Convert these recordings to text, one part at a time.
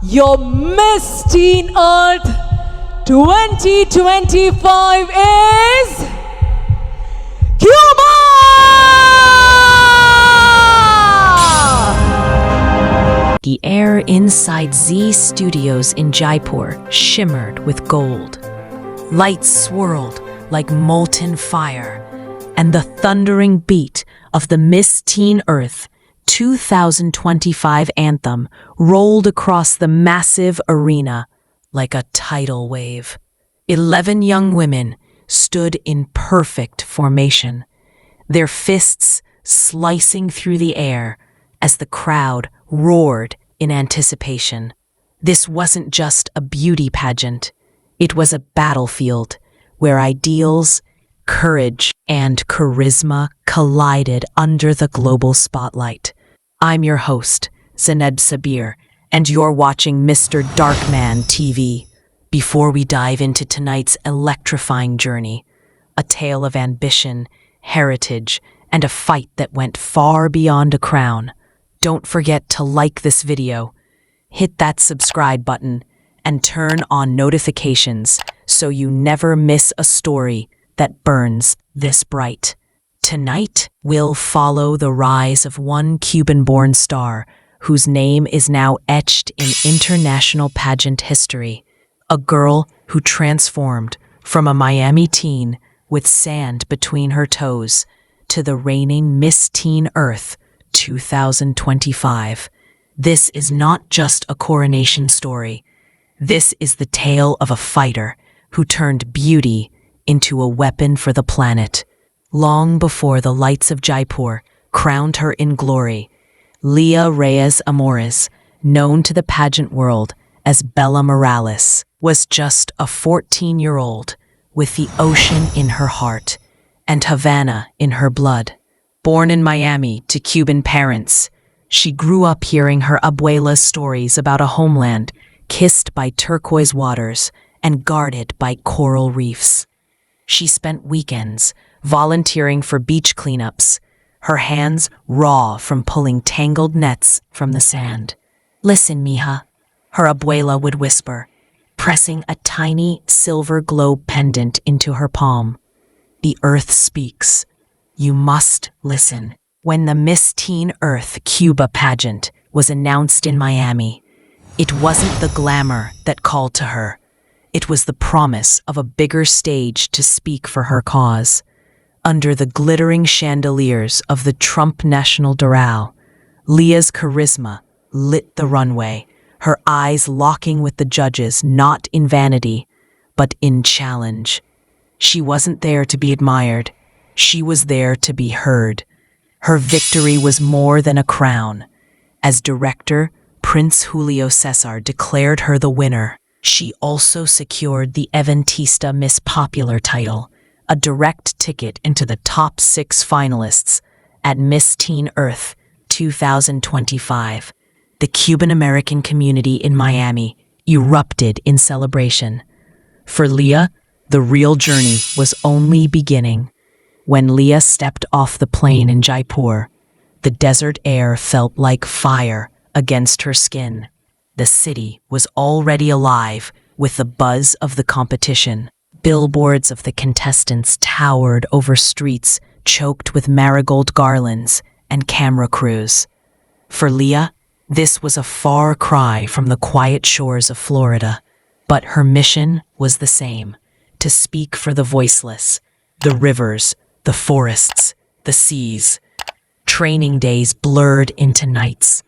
Your Miss Teen Earth 2025 is Cuba! The air inside Z Studios in Jaipur shimmered with gold. Lights swirled like molten fire, and the thundering beat of the Miss Teen Earth 2025 anthem rolled across the massive arena like a tidal wave. 11 young women stood in perfect formation, their fists slicing through the air as the crowd roared in anticipation. This wasn't just a beauty pageant. It was a battlefield where ideals, courage, and charisma collided under the global spotlight. I'm your host, Zainab Sabir, and you're watching Mr. Darkman TV. Before we dive into tonight's electrifying journey, a tale of ambition, heritage, and a fight that went far beyond a crown, don't forget to like this video, hit that subscribe button, and turn on notifications so you never miss a story that burns this bright. Tonight, we'll follow the rise of one Cuban-born star whose name is now etched in international pageant history. A girl who transformed from a Miami teen with sand between her toes to the reigning Miss Teen Earth 2025. This is not just a coronation story. This is the tale of a fighter who turned beauty into a weapon for the planet. Long before the lights of Jaipur crowned her in glory, Leah Reyes Amores, known to the pageant world as Bella Morales, was just a 14-year-old with the ocean in her heart and Havana in her blood. Born in Miami to Cuban parents, she grew up hearing her abuela's stories about a homeland kissed by turquoise waters and guarded by coral reefs. She spent weekends volunteering for beach cleanups, her hands raw from pulling tangled nets from the sand. "Listen, mija," her abuela would whisper, pressing a tiny silver globe pendant into her palm. "The earth speaks. You must listen." When the Miss Teen Earth Cuba pageant was announced in Miami, it wasn't the glamour that called to her. It was the promise of a bigger stage to speak for her cause. Under the glittering chandeliers of the Trump National Doral, Leah's charisma lit the runway, her eyes locking with the judges not in vanity, but in challenge. She wasn't there to be admired. She was there to be heard. Her victory was more than a crown. As director, Prince Julio Cesar declared her the winner. She also secured the Eventista Miss Popular title, a direct ticket into the top 6 finalists at Miss Teen Earth 2025. The Cuban-American community in Miami erupted in celebration. For Leah, the real journey was only beginning. When Leah stepped off the plane in Jaipur, the desert air felt like fire against her skin. The city was already alive with the buzz of the competition. Billboards of the contestants towered over streets choked with marigold garlands and camera crews. For Leah, this was a far cry from the quiet shores of Florida, but her mission was the same: to speak for the voiceless, the rivers, the forests, the seas. Training days blurred into nights.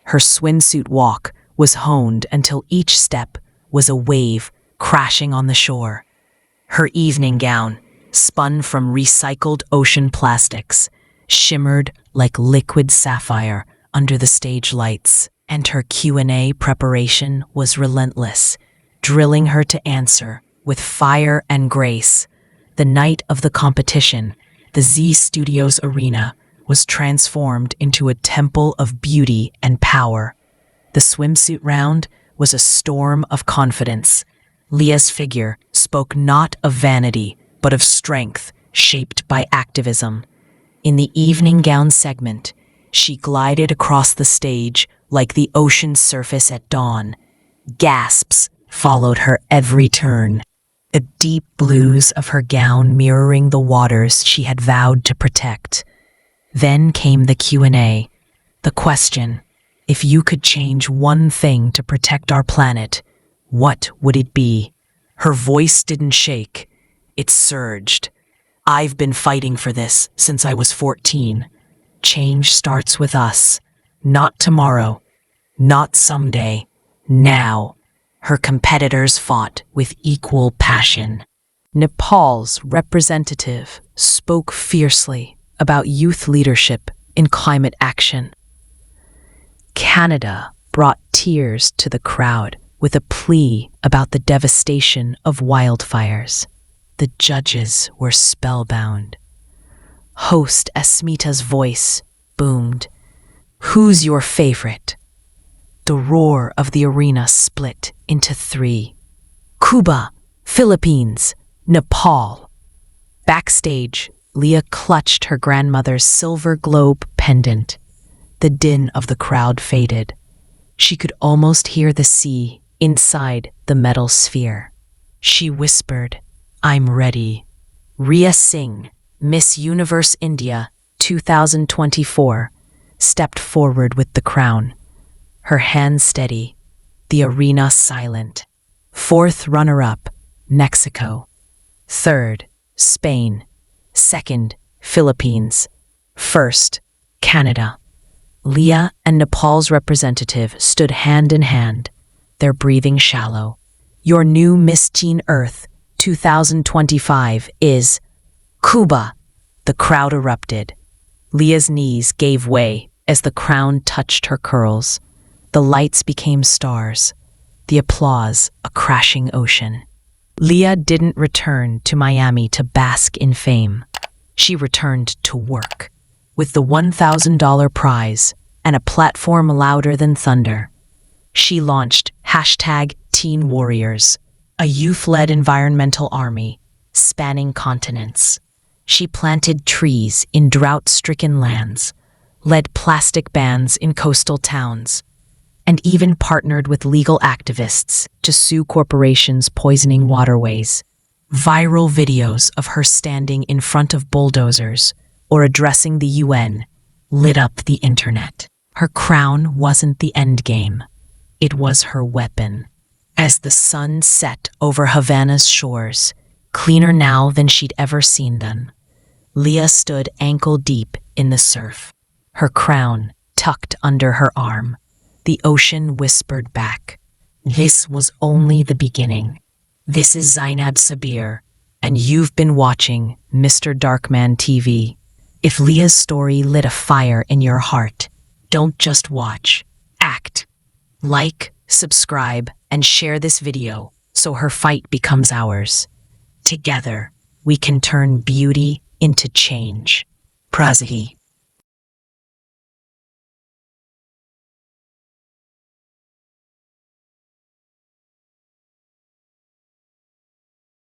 Her swimsuit walk was honed until each step was a wave crashing on the shore. Her evening gown, spun from recycled ocean plastics, shimmered like liquid sapphire under the stage lights, and her Q&A preparation was relentless, drilling her to answer with fire and grace. The night of the competition, the Z Studios arena was transformed into a temple of beauty and power. The swimsuit round was a storm of confidence. Leah's figure spoke not of vanity, but of strength shaped by activism. In the evening gown segment, she glided across the stage like the ocean's surface at dawn, Gasps followed her every turn, the deep blues of her gown mirroring the waters she had vowed to protect. Then came the Q&A, the question, if you could change one thing to protect our planet, what would it be? Her voice didn't shake, it surged. I've been fighting for this since I was 14. Change starts with us. Not tomorrow. Not someday. Now. Her competitors fought with equal passion. Nepal's representative spoke fiercely about youth leadership in climate action. Canada brought tears to the crowd with a plea about the devastation of wildfires. The judges were spellbound. Host Asmita's voice boomed. Who's your favorite? The roar of the arena split into three. Cuba, Philippines, Nepal. Backstage, Leah clutched her grandmother's silver globe pendant. The din of the crowd faded. She could almost hear the sea inside the metal sphere. She whispered, I'm ready. Ria Singh, Miss Universe India 2024, stepped forward with the crown. Her hands steady, the arena silent. Fourth runner-up, Mexico. Third, Spain. Second, Philippines. First, Canada. Leah and Nepal's representative stood hand in hand, their breathing shallow. Your new Miss Teen Earth 2025 is Cuba. The crowd erupted. Leah's knees gave way as the crown touched her curls. The lights became stars, the applause a crashing ocean. Leah didn't return to Miami to bask in fame. She returned to work, with the $1,000 prize and a platform louder than thunder. She launched #Teen Warriors, a youth-led environmental army spanning continents. She planted trees in drought-stricken lands, led plastic bans in coastal towns, and even partnered with legal activists to sue corporations poisoning waterways. Viral videos of her standing in front of bulldozers or addressing the UN lit up the internet. Her crown wasn't the endgame. It was her weapon. As the sun set over Havana's shores, cleaner now than she'd ever seen them, Leah stood ankle-deep in the surf, her crown tucked under her arm. The ocean whispered back, this was only the beginning. This is Zainab Sabir, and you've been watching Mr. Darkman TV. If Leah's story lit a fire in your heart, don't just watch, act. Like, subscribe, and share this video so her fight becomes ours. Together, we can turn beauty into change. Prazi.